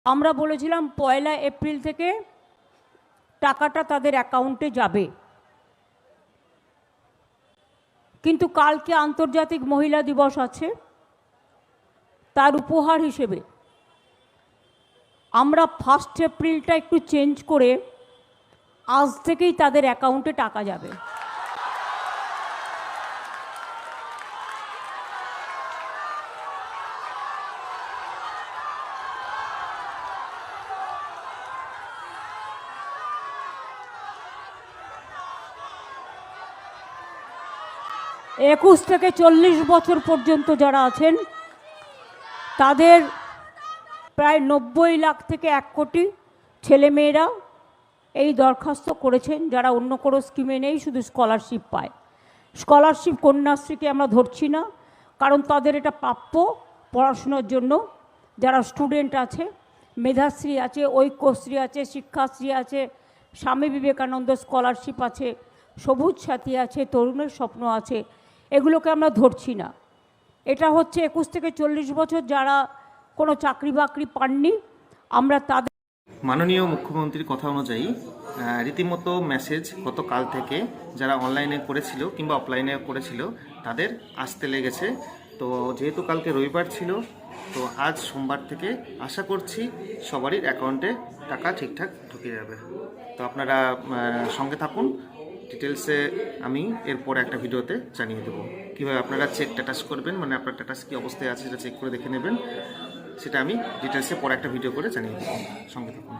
আমরা বলেছিলাম 1 এপ্রিল থেকে টাকাটা তাদের অ্যাকাউন্টে যাবে, কিন্তু কালকে আন্তর্জাতিক মহিলা দিবস আছে। তার উপহার হিসেবে আমরা 1 এপ্রিলটা একটু চেঞ্জ করে আজ থেকেই তাদের অ্যাকাউন্টে টাকা যাবে। একুশ থেকে 40 বছর পর্যন্ত যারা আছেন তাদের প্রায় 90 লাখ থেকে 1 কোটি ছেলেমেয়েরা এই দরখাস্ত করেছেন, যারা অন্য কোনো স্কিমে নেই, শুধু স্কলারশিপ পায়। স্কলারশিপ কন্যাশ্রীকে আমরা ধরছি না, কারণ তাদের এটা প্রাপ্য পড়াশোনার জন্য। যারা স্টুডেন্ট আছে, মেধাশ্রী আছে, ঐক্যশ্রী আছে, শিক্ষাশ্রী আছে, স্বামী বিবেকানন্দ স্কলারশিপ আছে, সবুজ সাথী আছে, তরুণের স্বপ্ন আছে, এগুলোকে আমরা ধরছি না। এটা হচ্ছে 21 থেকে 40 বছর যারা কোনো চাকরি বাকরি পাননি, আমরা তাদের। মাননীয় মুখ্যমন্ত্রীর কথা অনুযায়ী রীতিমতো মেসেজ গতকাল থেকে যারা অনলাইনে করেছিল কিংবা অফলাইনে করেছিল তাদের আসতে লেগেছে। তো যেহেতু কালকে রবিবার ছিল, তো আজ সোমবার থেকে আশা করছি সবারই অ্যাকাউন্টে টাকা ঠিকঠাক ঢুকে যাবে। তো আপনারা সঙ্গে থাকুন, ডিটেলসে আমি এরপর একটা ভিডিওতে জানিয়ে দেবো কীভাবে আপনারা চেক স্ট্যাটাস করবেন, মানে আপনার স্ট্যাটাস কী অবস্থায় আছে সেটা চেক করে দেখে নেবেন। সেটা আমি ডিটেলসে পরে একটা ভিডিও করে জানিয়ে দেবো। সঙ্গে থাকুন।